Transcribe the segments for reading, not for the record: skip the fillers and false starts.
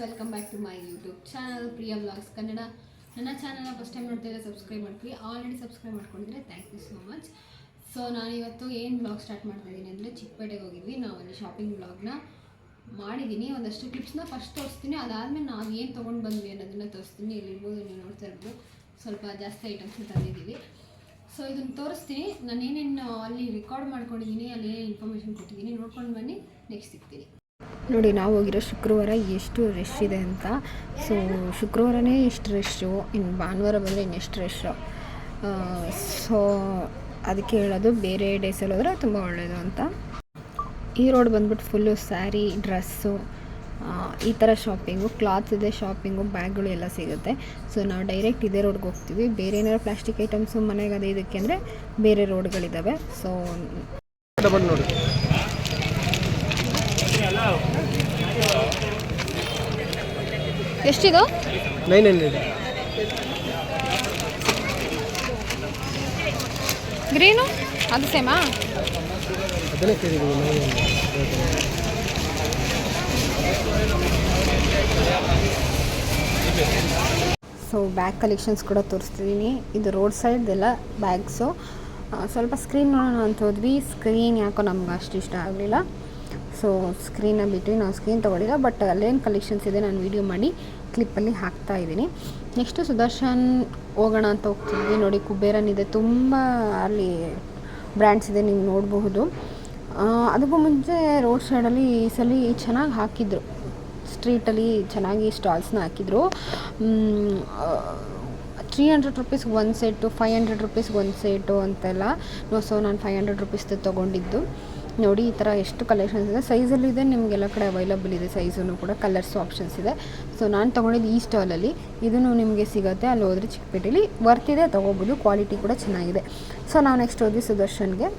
Welcome back to my YouTube channel Priya vlogs Kannada. ನನ್ನ ಚಾನಲ್ನ first time ನೋಡ್ತಾ ಇದ್ದರೆ ಸಬ್ಸ್ಕ್ರೈಬ್ ಮಾಡ್ತೀವಿ. ಆಲ್ರೆಡಿ ಸಬ್ಸ್ಕ್ರೈಬ್ ಮಾಡ್ಕೊಂಡಿದ್ರೆ thank you so much. So ನಾನಿವತ್ತು ಏನು ವ್ಲಾಗ್ ಸ್ಟಾರ್ಟ್ ಮಾಡ್ತಾ ಇದ್ದೀನಿ ಅಂದರೆ ಚಿಕ್ಕಪೇಟೆಗೆ ಹೋಗಿದ್ವಿ. ನಾವು ಅಲ್ಲಿ ಶಾಪಿಂಗ್ ವ್ಲಾಗ್ನ ಮಾಡಿದ್ದೀನಿ. ಒಂದಷ್ಟು ಕ್ಲಿಪ್ಸ್ನ ಫಸ್ಟ್ ತೋರಿಸ್ತೀನಿ, ಅದಾದಮೇಲೆ ನಾವು ಏನು ತೊಗೊಂಡು ಬಂದ್ವಿ ಅನ್ನೋದನ್ನು ತೋರಿಸ್ತೀನಿ. ಇಲ್ಲಿರ್ಬೋದು, ನೀವು ನೋಡ್ತಾ ಇರ್ಬೋದು ಸ್ವಲ್ಪ ಜಾಸ್ತಿ ಐಟಮ್ಸ್ನ ತಂದಿದ್ದೀವಿ. ಸೊ ಇದನ್ನು ತೋರಿಸ್ತೀನಿ, ನಾನು ಏನೇನು ಅಲ್ಲಿ ರೆಕಾರ್ಡ್ ಮಾಡ್ಕೊಂಡಿದ್ದೀನಿ, ಅಲ್ಲಿ ಏನೇನು ಇನ್ಫಾರ್ಮೇಷನ್ ಕೊಟ್ಟಿದ್ದೀನಿ, ನೋಡ್ಕೊಂಡು ಬನ್ನಿ. ನೆಕ್ಸ್ಟ್ ಸಿಗ್ತೀನಿ. ನೋಡಿ, ನಾವು ಹೋಗಿರೋ ಶುಕ್ರವಾರ ಎಷ್ಟು ರಶ್ ಇದೆ ಅಂತ. ಸೊ ಶುಕ್ರವಾರನೇ ಇಷ್ಟು ರಶ್ಶು, ಇನ್ನು ಭಾನುವಾರ ಬಂದರೆ ಇನ್ನೆಷ್ಟು ರಶ್ಶು. ಸೊ ಅದಕ್ಕೆ ಹೇಳೋದು, ಬೇರೆ ಡೇಸಲ್ಲಿ ಹೋದರೆ ತುಂಬ ಒಳ್ಳೆಯದು ಅಂತ. ಈ ರೋಡ್ ಬಂದ್ಬಿಟ್ಟು ಫುಲ್ಲು ಸ್ಯಾರಿ, ಡ್ರೆಸ್ಸು, ಈ ಥರ ಶಾಪಿಂಗು, ಕ್ಲಾತ್ಸ್ ಇದೆ, ಶಾಪಿಂಗು, ಬ್ಯಾಗ್ಗಳು ಎಲ್ಲ ಸಿಗುತ್ತೆ. ಸೊ ನಾವು ಡೈರೆಕ್ಟ್ ಇದೇ ರೋಡ್ಗೆ ಹೋಗ್ತೀವಿ. ಬೇರೆ ಏನಾದ್ರು ಪ್ಲಾಸ್ಟಿಕ್ ಐಟಮ್ಸು ಮನೆಗೆ ಅದೇ ಇದಕ್ಕೆ ಅಂದರೆ ಬೇರೆ ರೋಡ್ಗಳಿದ್ದಾವೆ. ಸೊ ನೋಡಿ, ಎಷ್ಟಿದು? 900. ಗ್ರೀನು ಅದು ಸೇಮಾ? ಅದನ್ನೇ ಕೇಳಿದ್ದೀವಿ. ಸೊ ಬ್ಯಾಗ್ ಕಲೆಕ್ಷನ್ಸ್ ಕೂಡ ತೋರಿಸ್ತಿದ್ದೀನಿ. ಇದು ರೋಡ್ ಸೈಡ್ದೆಲ್ಲ ಬ್ಯಾಗ್ಸು. ಸ್ವಲ್ಪ ಸ್ಕ್ರೀನ್ ನೋಡೋಣ ಅಂತ ಹೋದ್ವಿ. ಸ್ಕ್ರೀನ್ ಯಾಕೋ ನಮ್ಗೆ ಅಷ್ಟು ಇಷ್ಟ ಆಗಲಿಲ್ಲ. ಸೊ ಸ್ಕ್ರೀನ ಬಿಟ್ಟು ನಾವು ಸ್ಕ್ರೀನ್ ತೊಗೊಳ್ಳಿಲ್ಲ. ಬಟ್ ಅಲ್ಲೇನು ಕಲೆಕ್ಷನ್ಸ್ ಇದೆ ನಾನು ವೀಡಿಯೋ ಮಾಡಿ ಕ್ಲಿಪ್ಪಲ್ಲಿ ಹಾಕ್ತಾಯಿದ್ದೀನಿ. ನೆಕ್ಸ್ಟು ಸುದರ್ಶನ್ ಹೋಗೋಣ ಅಂತ ಹೋಗ್ತಿದ್ವಿ. ನೋಡಿ, ಕುಬೇರನ್ ಇದೆ, ತುಂಬ ಅಲ್ಲಿ ಬ್ರ್ಯಾಂಡ್ಸ್ ಇದೆ, ನೀವು ನೋಡಬಹುದು. ಅದಕ್ಕೂ ಮುಂಚೆ ರೋಡ್ ಸೈಡಲ್ಲಿ ಈ ಸಲ ಚೆನ್ನಾಗಿ ಹಾಕಿದ್ರು, ಸ್ಟ್ರೀಟಲ್ಲಿ ಚೆನ್ನಾಗಿ ಸ್ಟಾಲ್ಸ್ನ ಹಾಕಿದ್ರು. 300 ರುಪೀಸ್ಗೆ ಒಂದು ಸೆಟ್ಟು, 500 ರುಪೀಸ್ಗೆ ಒಂದು ಸೆಟ್ಟು ಅಂತೆಲ್ಲ. ಸೊ ನಾನು 500 ರುಪೀಸ್ದು ತೊಗೊಂಡಿದ್ದು. ನೋಡಿ, ಈ ಥರ ಎಷ್ಟು ಕಲೆಕ್ಷನ್ಸ್ ಇದೆ. ಸೈಜಲ್ಲಿ ಇದೆ, ನಿಮಗೆಲ್ಲ ಕಡೆ ಅವೈಲಬಲ್ ಇದೆ ಸೈಜೂ ಕೂಡ, ಕಲರ್ಸ್ ಆಪ್ಷನ್ಸ್ ಇದೆ. ಸೊ ನಾನು ತೊಗೊಂಡಿದ್ದು ಈ ಸ್ಟಾಲಲ್ಲಿ. ಇದೂ ನಿಮಗೆ ಸಿಗುತ್ತೆ. ಅಲ್ಲಿ ಹೋದರೆ ಚಿಕ್ಕಪೇಟೆಯಲ್ಲಿ ವರ್ತಿದೆ, ತೊಗೋಬೋದು. ಕ್ವಾಲಿಟಿ ಕೂಡ ಚೆನ್ನಾಗಿದೆ. ಸೊ ನಾವು ನೆಕ್ಸ್ಟ್ ಹೋದ್ವಿ ಸುದರ್ಶನ್ಗೆ.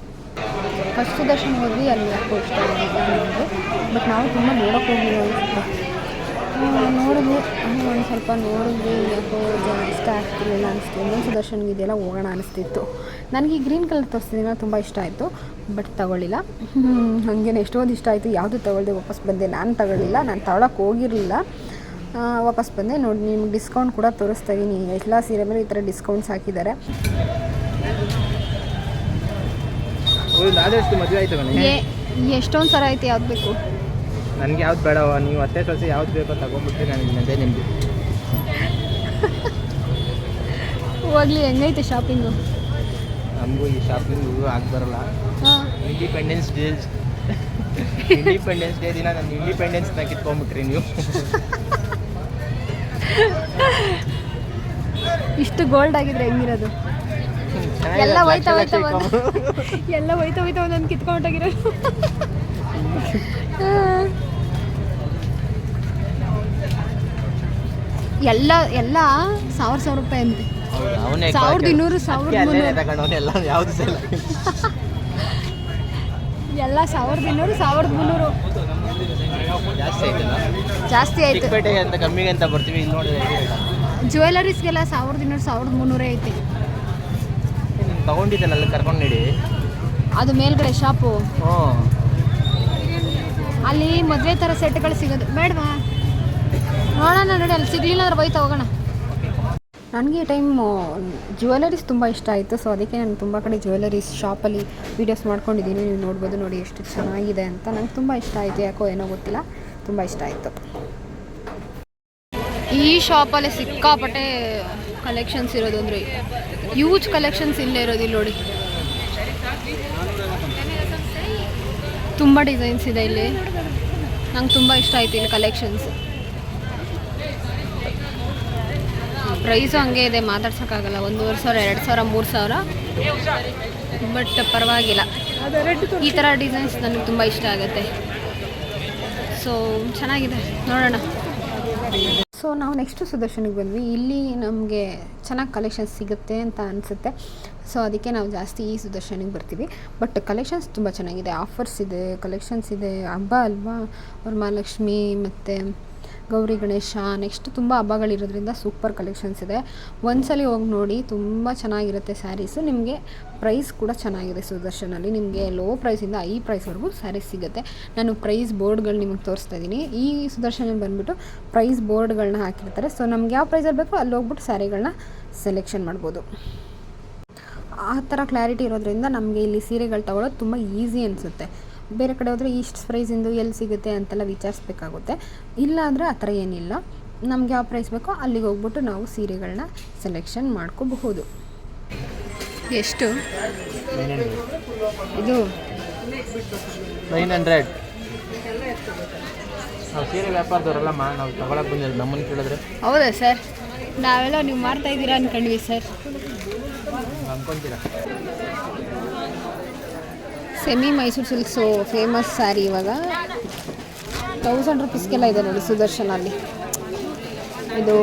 ಫಸ್ಟ್ ಸುದರ್ಶನ್ ಹೋದ್ವಿ, ಅಲ್ಲಿ ಯಾಕೋ ಇಷ್ಟ ಆಗಿಲ್ಲ ನಮಗೆ. ಬಟ್ ನಾವು ತುಂಬ ನೋಡೋಕ್ಕೆ ಹೋಗಿಲ್ಲ ಅನಿಸುತ್ತೆ. ನೋಡಿದ್ವಿ, ಒಂದು ಸ್ವಲ್ಪ ನೋಡಿದ್ವಿ, ಯಾಕೋ ಇಷ್ಟ ಆಗ್ತಿರಲಿಲ್ಲ ಅನಿಸ್ತು. ಇನ್ನೊಂದು ಸುದರ್ಶನ್ಗೆ ಇದೆಲ್ಲ ಹೋಗೋಣ ಅನಿಸ್ತಿತ್ತು. ನನಗೆ ಈ ಗ್ರೀನ್ ಕಲರ್ ತೋರಿಸ್ತಿದ್ದೀನ ತುಂಬ ಇಷ್ಟ ಆಯಿತು, ಬಟ್ ತಗೊಳ್ಳಿಲ್ಲ. ಹಾಗೇ ಎಷ್ಟೊಂದು ಇಷ್ಟ ಆಯಿತು, ಯಾವುದು ತಗೊಳ್ದೆ ವಾಪಸ್ ಬಂದೆ. ನಾನು ತಗೊಳ್ಳಿಲ್ಲ, ನಾನು ತಗೊಳಕ್ಕೆ ಹೋಗಿರಲಿಲ್ಲ, ವಾಪಸ್ ಬಂದೆ. ನೋಡಿ, ನಿಮ್ಗೆ ಡಿಸ್ಕೌಂಟ್ ಕೂಡ ತೋರಿಸ್ತಾ ಇದ್ದೀನಿ. ಎಲ್ಲ ಸೀರೆ ಮೇಲೆ ಈ ಥರ ಡಿಸ್ಕೌಂಟ್ಸ್ ಹಾಕಿದ್ದಾರೆ. ಎಷ್ಟೊಂದು ಸರ ಐತೆ, ಯಾವ್ದು ಬೇಕು? ನನಗೆ ಯಾವ್ದು ಬೇಡವ, ನೀವು ಅತ್ತೆ ಸೊಸೆ ಯಾವ್ದು ಬೇಕೋ ತಗೊಂಡ್ಬಿಟ್ರೆ ನನಗೆ ಅದೇ ನಿಮ್ಮದು. ಹೋಗ್ಲಿ, ಹೆಂಗೈತೆ ಶಾಪಿಂಗು? ನಮಗೂ ಈ ಶಾಪಿಂಗು ಬರಲ್ಲ. ಇಂಡಿಪೆಂಡೆನ್ಸ್ ಡೇ ದಿನ ನನ್ನ ಇಂಡಿಪೆಂಡೆನ್ಸ್ನ ಕಿತ್ಕೊಂಡ್ಬಿಟ್ರಿ ನೀವು. ಇಷ್ಟು ಗೋಲ್ಡ್ ಆಗಿದ್ರೆ ಹೆಂಗಿರೋದು? ಎಲ್ಲ ಹೋಯ್ತಾ ಒಂದೊಂದು ಕಿತ್ಕೊಂಡೋಗಿರೋದು. ಎಲ್ಲ 1000 ರೂಪಾಯಿ ಅಂತೆ. 1200, 1300 ಎಲ್ಲ 1200, 1300 ಜಾಸ್ತಿ ಆಯ್ತು. ಚಿಕ್ಕಪೇಟೆಗೆ ಅಂತ ಕಮ್ಮಿಗೆ ಅಂತ ಬರ್ತೀವಿ, ಇಲ್ಲಿ ನೋಡಿ ಜ್ಯುವೆಲರೀಸ್ಗೆಲ್ಲ 1200, 1300 ಐತಿ. ತಗೊಂಡಿದ್ದಲ್ಲ, ಅಲ್ಲಿ ಕರ್ಕೊಂಡು ನೀಡಿ. ಅದು ಮೇಲ್ಗಡೆ ಶಾಪು, ಅಲ್ಲಿ ಮದುವೆ ಥರ ಸೆಟ್ಗಳು ಸಿಗೋದು. ಬೇಡವಾ? ನೋಡೋಣ, ನೋಡಿ, ಅಲ್ಲಿ ಸಿಗಲಿಲ್ಲ ಅಂದ್ರೆ ಹೋಯ್ತಾ ಹೋಗೋಣ. ನನಗೆ ಈ ಟೈಮು ಜ್ಯುವೆಲರೀಸ್ ತುಂಬ ಇಷ್ಟ ಆಯಿತು. ಸೊ ಅದಕ್ಕೆ ನಾನು ತುಂಬ ಕಡೆ ಜ್ಯುವೆಲರೀಸ್ ಶಾಪಲ್ಲಿ ವೀಡಿಯೋಸ್ ಮಾಡ್ಕೊಂಡಿದ್ದೀನಿ. ನೀವು ನೋಡ್ಬೋದು, ನೋಡಿ ಎಷ್ಟು ಚೆನ್ನಾಗಿದೆ ಅಂತ. ನನಗೆ ತುಂಬ ಇಷ್ಟ ಆಯಿತು, ಯಾಕೋ ಏನೋ ಗೊತ್ತಿಲ್ಲ, ತುಂಬ ಇಷ್ಟ ಆಯಿತು. ಈ ಶಾಪಲ್ಲಿ ಸಿಕ್ಕಾಪಟ್ಟೆ ಕಲೆಕ್ಷನ್ಸ್ ಇರೋದು, ಅಂದರೆ ಹ್ಯೂಜ್ ಕಲೆಕ್ಷನ್ಸ್ ಇಲ್ಲೇ ಇರೋದು. ಇಲ್ಲಿ ನೋಡಿ, ತುಂಬ ಡಿಸೈನ್ಸ್ ಇದೆ ಇಲ್ಲಿ. ನಂಗೆ ತುಂಬ ಇಷ್ಟ ಆಯಿತು ಇಲ್ಲಿ ಕಲೆಕ್ಷನ್ಸ್. ಪ್ರೈಸು ಹಂಗೆ ಇದೆ, ಮಾತಾಡ್ಸೋಕ್ಕಾಗಲ್ಲ. 1500, 2000, 3000, ಬಟ್ ಪರವಾಗಿಲ್ಲ. ಈ ಥರ ಡಿಸೈನ್ಸ್ ನನಗೆ ತುಂಬ ಇಷ್ಟ ಆಗುತ್ತೆ. ಸೊ ಚೆನ್ನಾಗಿದೆ, ನೋಡೋಣ. ಸೊ ನಾವು ನೆಕ್ಸ್ಟು ಸುದರ್ಶನಿಗೆ ಬಂದ್ವಿ. ಇಲ್ಲಿ ನಮಗೆ ಚೆನ್ನಾಗಿ ಕಲೆಕ್ಷನ್ಸ್ ಸಿಗುತ್ತೆ ಅಂತ ಅನಿಸುತ್ತೆ. ಸೊ ಅದಕ್ಕೆ ನಾವು ಜಾಸ್ತಿ ಈ ಸುದರ್ಶನಿಗೆ ಬರ್ತೀವಿ. ಬಟ್ ಕಲೆಕ್ಷನ್ಸ್ ತುಂಬ ಚೆನ್ನಾಗಿದೆ, ಆಫರ್ಸ್ ಇದೆ, ಕಲೆಕ್ಷನ್ಸ್ ಇದೆ. ಹಬ್ಬ ಅಲ್ವಾ, ವರಮಹಾಲಕ್ಷ್ಮಿ ಮತ್ತು ಗೌರಿ ಗಣೇಶ ನೆಕ್ಸ್ಟ್ ತುಂಬ ಹಬ್ಬಗಳಿರೋದ್ರಿಂದ ಸೂಪರ್ ಕಲೆಕ್ಷನ್ಸ್ ಇದೆ. ಒಂದ್ಸಲಿ ಹೋಗಿ ನೋಡಿ, ತುಂಬ ಚೆನ್ನಾಗಿರುತ್ತೆ ಸ್ಯಾರೀಸು. ನಿಮಗೆ ಪ್ರೈಸ್ ಕೂಡ ಚೆನ್ನಾಗಿದೆ. ಸುದರ್ಶನಲ್ಲಿ ನಿಮಗೆ ಲೋ ಪ್ರೈಸಿಂದ ಹೈ ಪ್ರೈಸ್ವರೆಗೂ ಸ್ಯಾರೀಸ್ ಸಿಗುತ್ತೆ. ನಾನು ಪ್ರೈಸ್ ಬೋರ್ಡ್ಗಳು ನಿಮಗೆ ತೋರಿಸ್ತಾ ಇದ್ದೀನಿ. ಈ ಸುದರ್ಶನಲ್ಲಿ ಬಂದುಬಿಟ್ಟು ಪ್ರೈಸ್ ಬೋರ್ಡ್ಗಳನ್ನ ಹಾಕಿರ್ತಾರೆ. ಸೊ ನಮ್ಗೆ ಯಾವ ಪ್ರೈಸಲ್ಲಿ ಬೇಕೋ ಅಲ್ಲಿ ಹೋಗ್ಬಿಟ್ಟು ಸ್ಯಾರಿಗಳನ್ನ ಸೆಲೆಕ್ಷನ್ ಮಾಡ್ಬೋದು. ಆ ಥರ ಕ್ಲಾರಿಟಿ ಇರೋದ್ರಿಂದ ನಮಗೆ ಇಲ್ಲಿ ಸೀರೆಗಳು ತೊಗೊಳೋದು ತುಂಬ ಈಸಿ ಅನಿಸುತ್ತೆ. ಬೇರೆ ಕಡೆ ಹೋದರೆ ಇಷ್ಟು ಪ್ರೈಸಿಂದು ಎಲ್ಲಿ ಸಿಗುತ್ತೆ ಅಂತೆಲ್ಲ ವಿಚಾರಿಸ್ಬೇಕಾಗುತ್ತೆ. ಇಲ್ಲ ಅಂದರೆ ಆ ಥರ ಏನಿಲ್ಲ. ನಮ್ಗೆ ಯಾವ ಪ್ರೈಸ್ ಬೇಕೋ ಅಲ್ಲಿಗೆ ಹೋಗ್ಬಿಟ್ಟು ನಾವು ಸೀರೆಗಳನ್ನ ಸೆಲೆಕ್ಷನ್ ಮಾಡ್ಕೋಬಹುದು. ಎಷ್ಟು ಇದು 900. ನಾವು ಸೀರೆ ವ್ಯಾಪಾರದವರಲ್ಲಮ್ಮ, ನಾವು ತಗೊಳಕ್ಕೆ ಬಂದಿರೋದು. ನಮ್ಮನ್ನು ಕೇಳಿದ್ರೆ ಹೌದಾ ಸರ್? ನಾವೆಲ್ಲ ನೀವು ಮಾಡ್ತಾ ಇದ್ದೀರಾ ಅಂದ್ಕೊಂಡ್ವಿ ಸರ್. ಅನ್ಕೊಂತೀರಾ? Semi Mysore silks famous sari ಇವಾಗ 1000 ರೂಪೀಸ್ಗೆಲ್ಲ ಇದೆ ನೋಡಿ ಸುದರ್ಶನಲ್ಲಿ. ಇದು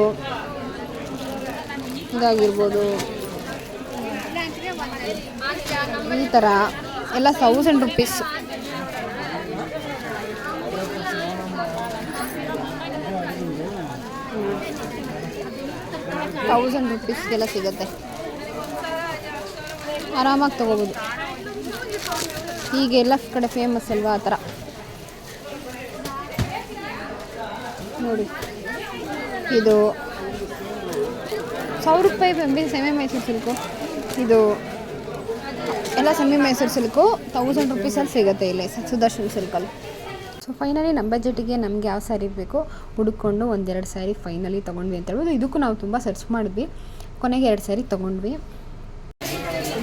ಇದಾಗಿರ್ಬೋದು, ಈ ಥರ ಎಲ್ಲ 1000 ರೂಪೀಸ್. ₹1000 ಸಿಗುತ್ತೆ. ಆರಾಮಾಗಿ ತೊಗೋಬೋದು. ಹೀಗೆ ಎಲ್ಲ ಕಡೆ ಫೇಮಸ್ ಅಲ್ವಾ ಆ ಥರ ನೋಡಿ. ಇದು ₹1000 ಸೆಮಿ ಮೈಸೂರು ಸಿಲ್ಕು. ಇದು ಎಲ್ಲ ಸೆಮಿ ಮೈಸೂರು ಸಿಲ್ಕು 1000 ರೂಪೀಸಲ್ಲಿ ಸಿಗುತ್ತೆ ಇಲ್ಲಿ ಸುದರ್ಶನ್ ಸಿಲ್ಕಲ್ಲಿ. ಸೊ ಫೈನಲಿ ನಮ್ಮ ಬಜೆಟಿಗೆ ನಮಗೆ ಯಾವ ಸ್ಯಾರಿ ಬೇಕೋ ಹುಡುಕೊಂಡು 1-2 ಸ್ಯಾರಿ ಫೈನಲಿ ತೊಗೊಂಡ್ವಿ ಅಂತ ಹೇಳ್ಬೋದು. ಇದಕ್ಕೂ ನಾವು ತುಂಬ ಸರ್ಚ್ ಮಾಡಿದ್ವಿ, ಕೊನೆಗೆ 2 ಸ್ಯಾರಿ ತೊಗೊಂಡ್ವಿ.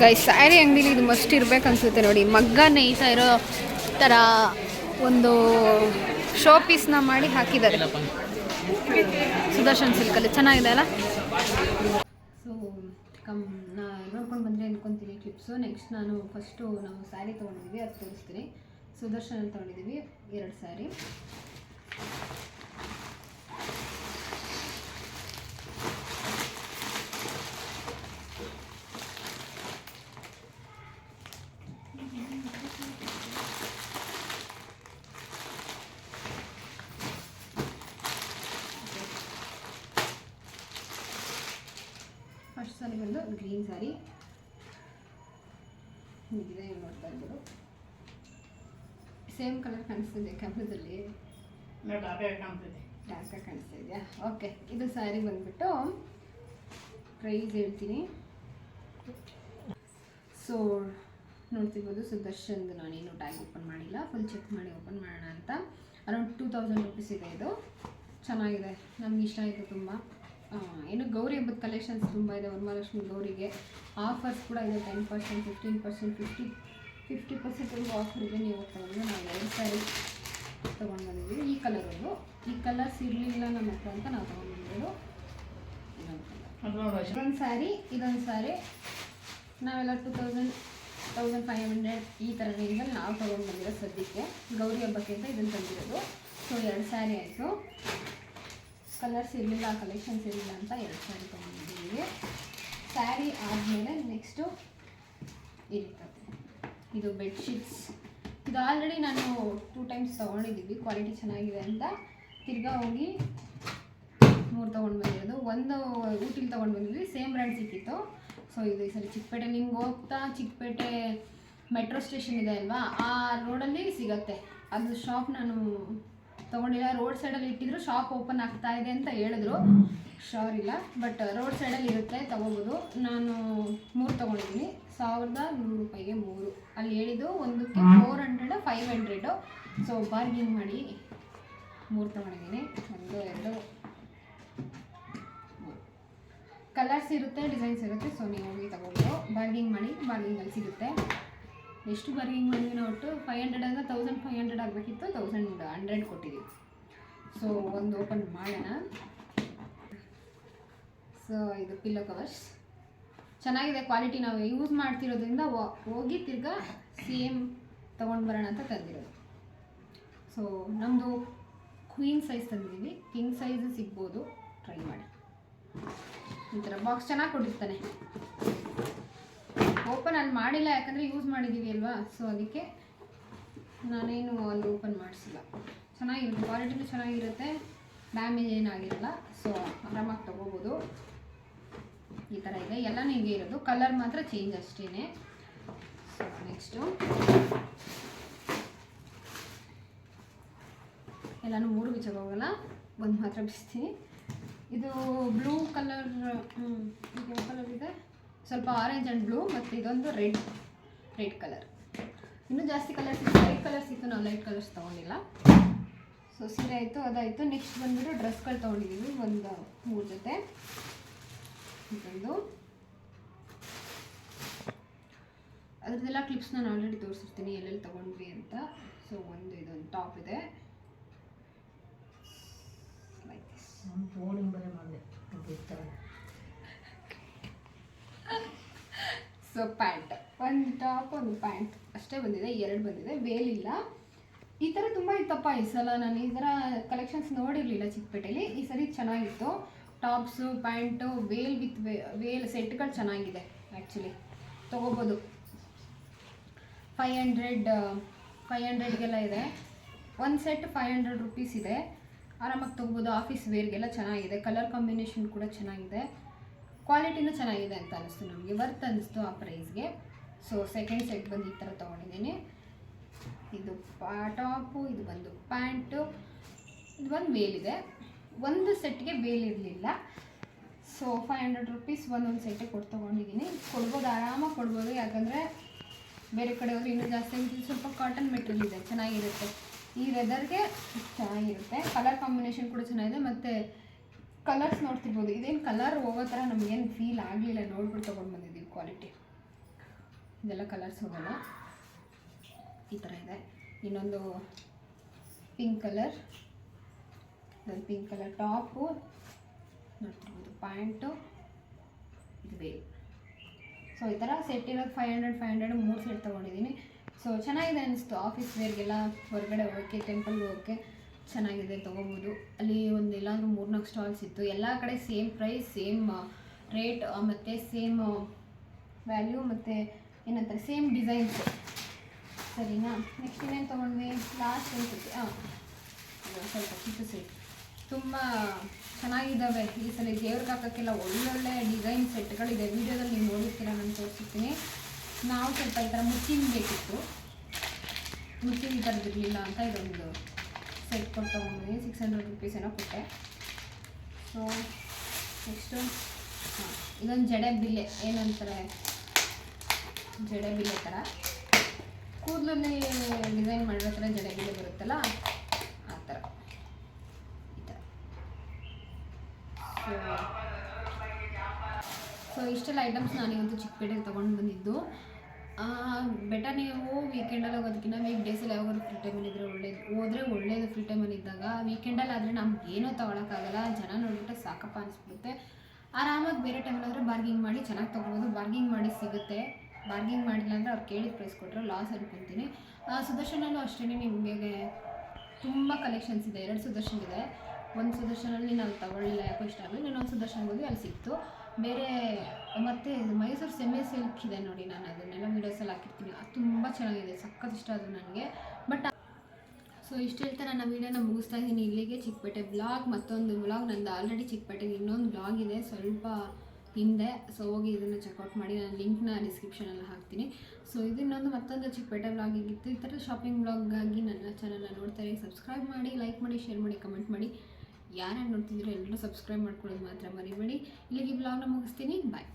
ಗೈಸ್, ಸ್ಯಾರಿ ಅಂಗಡಿಲಿ ಇದು ಮಸ್ಟ್ ಇರಬೇಕು ಅನಿಸುತ್ತೆ ನೋಡಿ. ಮಗ್ಗ ನೇಯ್ತಾ ಇರೋ ಥರ ಒಂದು ಶೋ ಪೀಸ್ನ ಮಾಡಿ ಹಾಕಿದ್ದಾರೆ ಸುದರ್ಶನ್ ಸಿಲ್ಕಲ್ಲಿ. ಚೆನ್ನಾಗಿದೆ ಅಲ್ಲ? ಸೊ ನೋಡ್ಕೊಂಡು ಬಂದರೆ ಅಂದ್ಕೊತೀನಿ ಕ್ಲಿಪ್ಸು. ನೆಕ್ಸ್ಟ್ ನಾವು ಸ್ಯಾರಿ ತೊಗೊಂಡಿದ್ವಿ, ಅದು ತೋರಿಸ್ತೀನಿ. ಸುದರ್ಶನಲ್ಲಿ ತೊಗೊಂಡಿದ್ದೀವಿ 2 ಸ್ಯಾರಿ. ಫಸ್ಟ್ ಸ್ಯಾರಿ ಬಂದು ಗ್ರೀನ್ ಸ್ಯಾರಿ ಇದೆ, ನೋಡ್ತಾ ಇದ್ದೀವಿ. ಸೇಮ್ ಕಲರ್ ಕಾಣಿಸ್ತಿದೆ ಕ್ಯಾಮ್ರಾದಲ್ಲಿ, ಡಾರ್ಕಾಗಿ ಕಾಣಿಸ್ತಾ ಇದೆಯಾ? ಓಕೆ. ಇದು ಸ್ಯಾರಿ ಬಂದುಬಿಟ್ಟು ಪ್ರೈಸ್ ಹೇಳ್ತೀನಿ. ಸೊ ನೋಡ್ತಿರ್ಬೋದು ಸುದರ್ಶನ್ದು ನಾನೇನು ಟ್ಯಾಗ್ ಓಪನ್ ಮಾಡಿಲ್ಲ, ಫುಲ್ ಚೆಕ್ ಮಾಡಿ ಓಪನ್ ಮಾಡೋಣ ಅಂತ. ಅರೌಂಡ್ 2000 ರೂಪೀಸ್ ಇದೆ. ಇದು ಚೆನ್ನಾಗಿದೆ, ನಮ್ಗೆ ಇಷ್ಟ ಆಯಿತು ತುಂಬ. ಏನು ಗೌರಿ ಹಬ್ಬದ ಕಲೆಕ್ಷನ್ಸ್ ತುಂಬ ಇದೆ. ವರಮಹಾಲಕ್ಷ್ಮಿ ಗೌರಿಗೆ ಆಫರ್ಸ್ ಕೂಡ ಇದೆ. 10%, 15%, 50% ಆಫರ್ ಇದೆ. ನೀವು ತಗೊಂಡು ನಾವು 2 ಸ್ಯಾರಿ ತೊಗೊಂಡು ಬಂದಿದ್ದೀವಿ. ಈ ಕಲರ್ಸ್ ಇರಲಿಲ್ಲ ನಮ್ಮ ಹತ್ರ ಅಂತ ನಾವು ತೊಗೊಂಡಿದ್ದೀವಿ. ಇದೊಂದು ಸ್ಯಾರಿ ನಾವೆಲ್ಲ 1500 ಈ ಥರ ರೇಂಜಲ್ಲಿ ನಾವು ತೊಗೊಂಡು ಬಂದಿರೋ ಸದ್ಯಕ್ಕೆ. ಗೌರಿ ಹಬ್ಬಕ್ಕೆ ಅಂತ ಇದನ್ನು ತಂದಿರೋದು. ಸೊ 2 ಸ್ಯಾರಿ ಆಯಿತು. ಕಲರ್ಸ್ ಇರಲಿಲ್ಲ, ಕಲೆಕ್ಷನ್ಸ್ ಇರಲಿಲ್ಲ ಅಂತ 2 ಸ್ಯಾರಿ ತೊಗೊಂಡಿದ್ದೀವಿ. ಸ್ಯಾರಿ ಆದಮೇಲೆ ನೆಕ್ಸ್ಟು ಇರ್ತದೆ ಇದು ಬೆಡ್ಶೀಟ್ಸ್. ಇದು ಆಲ್ರೆಡಿ ನಾನು 2 ಟೈಮ್ಸ್ ತೊಗೊಂಡಿದ್ದೀವಿ, ಕ್ವಾಲಿಟಿ ಚೆನ್ನಾಗಿದೆ ಅಂತ. ತಿರ್ಗಾ ಹೋಗಿ 3 ತೊಗೊಂಡು ಬಂದಿರೋದು. ಒಂದು ಊಟಿಲಿ ತೊಗೊಂಡು ಬಂದಿದ್ವಿ, ಸೇಮ್ ಬ್ರ್ಯಾಂಡ್ ಸಿಕ್ಕಿತ್ತು. ಸೊ ಇದು ಈ ಸರಿ ಚಿಕ್ಕಪೇಟೆ, ನಿಮ್ಗೆ ಹೋಗ್ತಾ ಚಿಕ್ಕಪೇಟೆ ಮೆಟ್ರೋ ಸ್ಟೇಷನ್ ಇದೆ ಅಲ್ವಾ, ಆ ರೋಡಲ್ಲಿ ಸಿಗುತ್ತೆ. ಅದು ಶಾಪ್ ನಾನು ತೊಗೊಂಡಿಲ್ಲ, ರೋಡ್ ಸೈಡಲ್ಲಿ ಇಟ್ಟಿದ್ರು. ಶಾಪ್ ಓಪನ್ ಆಗ್ತಾ ಇದೆ ಅಂತ ಹೇಳಿದ್ರು, ಶೋರ್ ಇಲ್ಲ, ಬಟ್ ರೋಡ್ ಸೈಡಲ್ಲಿ ಇರುತ್ತೆ, ತೊಗೋಬೋದು. ನಾನು 3 ತೊಗೊಂಡಿದ್ದೀನಿ, 1100 ರೂಪಾಯಿಗೆ 3. ಅಲ್ಲಿ ಹೇಳಿದ್ದು ಒಂದಕ್ಕೆ 400, 500. ಸೊ ಬಾರ್ಗಿಂಗ್ ಮಾಡಿ 3 ತೊಗೊಂಡಿದ್ದೀನಿ. 1, 2, 3 ಕಲರ್ಸ್ ಇರುತ್ತೆ, ಡಿಸೈನ್ಸ್ ಇರುತ್ತೆ. ಸೊ ನೀವು ಹೋಗಿ ತೊಗೋಬೋದು, ಬಾರ್ಗಿಂಗ್ ಮಾಡಿ. ಬಾರ್ಗಿಂಗಲ್ಲಿ ಸಿಗುತ್ತೆ. ಎಷ್ಟು ಬಾರ್ಗಿಂಗ್ ಮಾಡಿದ್ವಿ ನಾವು? ಒಟ್ಟು 500 ಅಂದರೆ 1500 ಆಗಬೇಕಿತ್ತು, 1100 ಕೊಟ್ಟಿದ್ದೀವಿ. ಸೊ ಒಂದು ಓಪನ್ ಮಾಡೋಣ. ಸೊ ಇದು ಪಿಲ್ಲೋ ಕವರ್ಸ್ ಚೆನ್ನಾಗಿದೆ, ಕ್ವಾಲಿಟಿ ನಾವು ಯೂಸ್ ಮಾಡ್ತಿರೋದ್ರಿಂದ ಹೋಗಿ ತಿರ್ಗಾ ಸೇಮ್ ತೊಗೊಂಡು ಬರೋಣ ಅಂತ ತಂದಿರೋದು. ಸೊ ನಮ್ಮದು ಕ್ವೀನ್ ಸೈಜ್ ತಂದಿದ್ದೀವಿ, ಕಿಂಗ್ ಸೈಜ್ ಸಿಗ್ಬೋದು, ಟ್ರೈ ಮಾಡಿ. ಈ ಥರ ಬಾಕ್ಸ್ ಚೆನ್ನಾಗಿ ಕೊಟ್ಟಿರ್ತಾನೆ. ಓಪನ್ ಅಲ್ಲಿ ಮಾಡಿಲ್ಲ, ಯಾಕಂದರೆ ಯೂಸ್ ಮಾಡಿದ್ದೀವಿ ಅಲ್ವಾ. ಸೊ ಅದಕ್ಕೆ ನಾನೇನು ಅಲ್ಲಿ ಓಪನ್ ಮಾಡಿಸಿಲ್ಲ. ಚೆನ್ನಾಗಿರುತ್ತೆ, ಕ್ವಾಲಿಟಿನೂ ಚೆನ್ನಾಗಿರುತ್ತೆ, ಡ್ಯಾಮೇಜ್ ಏನಾಗಿರಲ್ಲ. ಸೊ ಆರಾಮಾಗಿ ತೊಗೋಬೋದು. ಈ ಥರ ಇದೆ, ಎಲ್ಲನೂ ಹಿಂಗೆ ಇರೋದು, ಕಲರ್ ಮಾತ್ರ ಚೇಂಜ್ ಅಷ್ಟೇ. ಸೊ ನೆಕ್ಸ್ಟು ಎಲ್ಲನೂ 3 ಬಿಚ್ಚೋಕೆ ಹೋಗಲ್ಲ, ಒಂದು ಮಾತ್ರ ಬಿಚ್ತೀನಿ. ಇದು ಬ್ಲೂ ಕಲರ್, ಇದು ಯಾವ ಕಲರ್ ಇದೆ, ಸ್ವಲ್ಪ ಆರೆಂಜ್ ಆ್ಯಂಡ್ ಬ್ಲೂ, ಮತ್ತು ಇದೊಂದು ರೆಡ್ ಕಲರ್. ಇನ್ನೂ ಜಾಸ್ತಿ ಕಲರ್ಸ್ ಇತ್ತು, ಲೈಟ್ ಕಲರ್ಸ್ ಇತ್ತು, ನಾವು ಲೈಟ್ ಕಲರ್ಸ್ ತೊಗೊಂಡಿಲ್ಲ. ಸೊ ಸೀರೆ ಆಯಿತು, ಅದಾಯಿತು. ನೆಕ್ಸ್ಟ್ ಬಂದುಬಿಟ್ಟು ಡ್ರೆಸ್ಗಳು ತೊಗೊಂಡಿದ್ದೀವಿ, ಒಂದು 3 ಜೊತೆ. ಇದೊಂದು ಅದರದ್ದೆಲ್ಲ ಕ್ಲಿಪ್ಸ್ ನಾನು ಆಲ್ರೆಡಿ ತೋರಿಸಿರ್ತೀನಿ ಎಲ್ಲೆಲ್ಲಿ ತೊಗೊಂಡ್ವಿ ಅಂತ. ಸೊ ಇದೊಂದು ಟಾಪ್ ಇದೆ, ಲೈಕ್ ದಿಸ್. ಸೊ ಪ್ಯಾಂಟ್, ಒಂದು ಟಾಪ್ ಒಂದು ಪ್ಯಾಂಟ್ ಅಷ್ಟೇ ಬಂದಿದೆ, 2 ಬಂದಿದೆ, ವೇಲಿಲ್ಲ. ಈ ಥರ ತುಂಬ ಇತ್ತಪ್ಪ ಈ ಸಲ. ನಾನು ಈ ಥರ ಕಲೆಕ್ಷನ್ಸ್ ನೋಡಿರಲಿಲ್ಲ ಚಿಕ್ಕಪೇಟೆಯಲ್ಲಿ. ಈ ಸರಿ ಚೆನ್ನಾಗಿತ್ತು. Tops, pants, veil with veil ಸೆಟ್ಗಳು ಚೆನ್ನಾಗಿದೆ. ಆ್ಯಕ್ಚುಲಿ ತೊಗೋಬೋದು. 500ಗೆಲ್ಲ ಇದೆ. ಒಂದು ಸೆಟ್ 500 ರುಪೀಸ್ ಇದೆ. ಆರಾಮಾಗಿ ತೊಗೋಬೋದು. ಆಫೀಸ್ ವೇರ್ಗೆಲ್ಲ ಚೆನ್ನಾಗಿದೆ. ಕಲರ್ ಕಾಂಬಿನೇಷನ್ ಕೂಡ ಚೆನ್ನಾಗಿದೆ. ಕ್ವಾಲಿಟಿನೂ ಚೆನ್ನಾಗಿದೆ ಅಂತ ಅನ್ನಿಸ್ತು ನಮಗೆ, ವರ್ತ್ ಅನ್ನಿಸ್ತು ಆ ಪ್ರೈಸ್ಗೆ. ಸೊ ಸೆಕೆಂಡ್ ಸೆಟ್ ಬಂದು ಈ ಥರ ತೊಗೊಂಡಿದ್ದೀನಿ. ಇದು ಟಾಪು, ಇದು ಬಂದು ಪ್ಯಾಂಟು, ಇದು ಒಂದು ವೇಲಿದೆ. ಒಂದು ಸೆಟ್ಗೆ ವೇಲ್ ಇರಲಿಲ್ಲ. ಸೊ 500 ರುಪೀಸ್ ಒಂದೊಂದು ಸೆಟ್ಟಿಗೆ ಕೊಟ್ಟು ತೊಗೊಂಡಿದ್ದೀನಿ. ಕೊಡ್ಬೋದು, ಆರಾಮಾಗಿ ಕೊಡ್ಬೋದು. ಯಾಕಂದರೆ ಬೇರೆ ಕಡೆ ಹೋದರೆ ಇನ್ನೂ ಜಾಸ್ತಿ ಅಂತ. ಸ್ವಲ್ಪ ಕಾಟನ್ ಮೆಟೀರಿಯಲ್ ಇದೆ, ಚೆನ್ನಾಗಿರುತ್ತೆ. ಈ ವೆದರ್ಗೆ ಚೆನ್ನಾಗಿರುತ್ತೆ. ಕಲರ್ ಕಾಂಬಿನೇಷನ್ ಕೂಡ ಚೆನ್ನಾಗಿದೆ. ಮತ್ತು ಕಲರ್ಸ್ ನೋಡ್ತಿರ್ಬೋದು. ಇದೇನು ಕಲರ್ ಹೋಗೋ ಥರ ನಮಗೇನು ಫೀಲ್ ಆಗಲಿಲ್ಲ. ನೋಡ್ಬಿಟ್ಟು ತೊಗೊಂಡು ಬಂದಿದ್ದೀವಿ. ಕ್ವಾಲಿಟಿ ಇದೆಲ್ಲ ಕಲರ್ಸ್ ಹೋಗೋಲ್ಲ. ಈ ಥರ ಇದೆ. ಇನ್ನೊಂದು ಪಿಂಕ್ ಕಲರ್, ಇದೊಂದು ಪಿಂಕ್ ಕಲರ್ ಟಾಪು ನೋಡ್ತಿರ್ಬೋದು, ಪ್ಯಾಂಟು, ಇದು ವೇಲ್. ಸೊ ಈ ಥರ ಸೆಟ್ ಇರೋದು 500 3 ಸೆಟ್ ತೊಗೊಂಡಿದ್ದೀನಿ. ಸೊ ಚೆನ್ನಾಗಿದೆ ಅನ್ನಿಸ್ತು. ಆಫೀಸ್ ವೇರ್ಗೆಲ್ಲ, ಹೊರಗಡೆ ಹೋಗೋಕ್ಕೆ, ಟೆಂಪಲ್ಗೆ ಹೋಗೋಕ್ಕೆ ಚೆನ್ನಾಗಿದೆ, ತೊಗೋಬೋದು. ಅಲ್ಲಿ ಒಂದು ಎಲ್ಲಾದರೂ 3-4 ಸ್ಟಾಲ್ಸ್ ಇತ್ತು. ಎಲ್ಲ ಕಡೆ ಸೇಮ್ ಪ್ರೈಸ್, ಸೇಮ್ ರೇಟ್, ಮತ್ತು ಸೇಮ್ ವ್ಯಾಲ್ಯೂ, ಮತ್ತು ಏನಂತಾರೆ ಸೇಮ್ ಡಿಸೈನ್ಸ್. ಸರಿನಾ? ನೆಕ್ಸ್ಟ್ ಇನ್ನೇನು ತೊಗೊಂಡ್ವಿ, ಲಾಸ್ಟ್ ಅನ್ಸುತ್ತೆ. ಸ್ವಲ್ಪ ಚಿಕ್ಕ ಸೆಟ್ ತುಂಬ ಚೆನ್ನಾಗಿದ್ದಾವೆ. ಈ ಸಲ ದೇವ್ರಿಗೆ ಹಾಕೋಕ್ಕೆಲ್ಲ ಒಳ್ಳೊಳ್ಳೆ ಡಿಸೈನ್ ಸೆಟ್ಗಳಿದೆ. ವೀಡಿಯೋದಲ್ಲಿ ನೀವು ನೋಡಿರ್ತೀರ, ನಾನು ತೋರಿಸ್ತೀನಿ. ನಾವು ಸ್ವಲ್ಪ ಈ ಥರ ಮುಚ್ಚಿನ ಬೇಕಿತ್ತು, ಮುಚ್ಚಿನ ಈ ಥರದ್ದು ಇರಲಿಲ್ಲ ಅಂತ ಇದೊಂದು ಸೆಟ್ ಕೊಟ್ಟು ತೊಗೊಂಡಿದ್ದೀನಿ. 600 ರುಪೀಸ್ ಏನೋ ಕೊಟ್ಟೆ. ಸೊ ನೆಕ್ಸ್ಟು ಇದೊಂದು ಜಡೆ ಬಿಲ್ಲೆ, ಏನಂತಾರೆ ಜಡೆ ಬಿಲ್ಲೆ ಥರ, ಕೂದಲಲ್ಲಿ ಡಿಸೈನ್ ಮಾಡಿರೋ ಥರ ಜಡೆ ಬಿಲ್ಲೆ ಬರುತ್ತಲ್ಲ, ಆ ಥರ ಈ ಥರ. ಸೊ ಇಷ್ಟೆಲ್ಲ ಐಟಮ್ಸ್ ನಾನಿವತ್ತು ಚಿಕ್ಕಪೇಟೆಗೆ ತೊಗೊಂಡು ಬಂದಿದ್ದು. ಬೆಟರ್ ನೀವು ವೀಕೆಂಡಲ್ಲಿ ಹೋಗೋದಕ್ಕಿಂತ ವೀಕ್ ಡೇಸಲ್ಲಿ ಯಾವಾಗಾದ್ರು ಫ್ರೀ ಟೈಮಲ್ಲಿ ಇದ್ದರೆ ಒಳ್ಳೇದು. ಫ್ರೀ ಟೈಮಲ್ಲಿ ಇದ್ದಾಗ ವೀಕೆಂಡಲ್ಲಿ ಆದರೆ ನಮ್ಗೆ ಏನೂ ತೊಗೊಳಕ್ಕಾಗಲ್ಲ. ಜನ ನೋಡ್ಬಿಟ್ಟೆ ಸಾಕಪ್ಪ ಅನಿಸ್ಬಿಡುತ್ತೆ. ಆರಾಮಾಗಿ ಬೇರೆ ಟೈಮಲ್ಲಿ ಆದರೆ ಬಾರ್ಗಿಂಗ್ ಮಾಡಿ ಚೆನ್ನಾಗಿ ತೊಗೋಬೋದು. ಬಾರ್ಗಿಂಗ್ ಮಾಡಿ ಸಿಗುತ್ತೆ. ಬಾರ್ಗಿಂಗ್ ಮಾಡಿಲ್ಲ ಅಂದರೆ ಅವ್ರು ಕೇಳಿದ ಪ್ರೈಸ್ ಕೊಟ್ಟರೆ ಲಾಸ್ ಅನ್ಕೊತೀನಿ. ಸುದರ್ಶನಲ್ಲೂ ಅಷ್ಟೇ ನಿಮಗೆ ತುಂಬ ಕಲೆಕ್ಷನ್ಸ್ ಇದೆ. 2 ಸುದರ್ಶನ್ ಇದೆ. ಒಂದು ಸುದರ್ಶನಲ್ಲಿ ನಾವು ತಗೊಳ್ಳಿಲ್ಲ, ಯಾಕೋ ಇಷ್ಟ ಆಗಲಿ. ಇನ್ನೊಂದು ಸುದರ್ಶನ್ ಹೋಗಿ ಅಲ್ಲಿ ಸಿಕ್ತು. ಬೇರೆ ಮತ್ತು ಮೈಸೂರು ಸೆಮಿ ಸಿಲ್ಕ್ ಇದೆ ನೋಡಿ, ನಾನು ಅದನ್ನೆಲ್ಲ ವೀಡಿಯೋಸಲ್ಲಿ ಹಾಕಿರ್ತೀನಿ. ಅದು ತುಂಬ ಚೆನ್ನಾಗಿದೆ, ಸಖತ್ ಇಷ್ಟ ಅದು ನನಗೆ. ಬಟ್ ಸೊ ಇಷ್ಟು ಹೇಳ್ತಾ ನನ್ನ ವೀಡಿಯೋನ ಮುಗಿಸ್ತಾ ಇದ್ದೀನಿ. ಇಲ್ಲಿಗೆ ಚಿಕ್ಕಪೇಟೆ ಬ್ಲಾಗ್, ಮತ್ತೊಂದು ಬ್ಲಾಗ್ ನಂದು ಆಲ್ರೆಡಿ ಚಿಕ್ಕಪೇಟೆಗೆ ಇನ್ನೊಂದು ಬ್ಲಾಗ್ ಇದೆ ಸ್ವಲ್ಪ ಹಿಂದೆ. ಸೊ ಹೋಗಿ ಇದನ್ನು ಚೆಕ್ಔಟ್ ಮಾಡಿ. ನಾನು ಲಿಂಕ್ನ ಡಿಸ್ಕ್ರಿಪ್ಷನಲ್ಲಿ ಹಾಕ್ತೀನಿ. ಸೊ ಇದು ಮತ್ತೊಂದು ಚಿಕ್ಕಪೇಟೆ ಬ್ಲಾಗ್ ಆಗಿತ್ತು. ಈ ಥರ ಶಾಪಿಂಗ್ ಬ್ಲಾಗಾಗಿ ನನ್ನ ಚಾನಲ್ನ ನೋಡ್ತಾರೆ. ಸಬ್ಸ್ಕ್ರೈಬ್ ಮಾಡಿ, ಲೈಕ್ ಮಾಡಿ, ಶೇರ್ ಮಾಡಿ, ಕಮೆಂಟ್ ಮಾಡಿ. ಯಾರ್ಯಾರು ನೋಡ್ತಿದ್ದೀರೋ ಎಲ್ಲರೂ ಸಬ್ಸ್ಕ್ರೈಬ್ ಮಾಡ್ಕೊಳ್ಳೋದು ಮಾತ್ರ ಮರಿಬೇಡಿ. ಇಲ್ಲಿಗೆ ಬ್ಲಾಗ್ನ ಮುಗಿಸ್ತೀನಿ. ಬಾಯ್.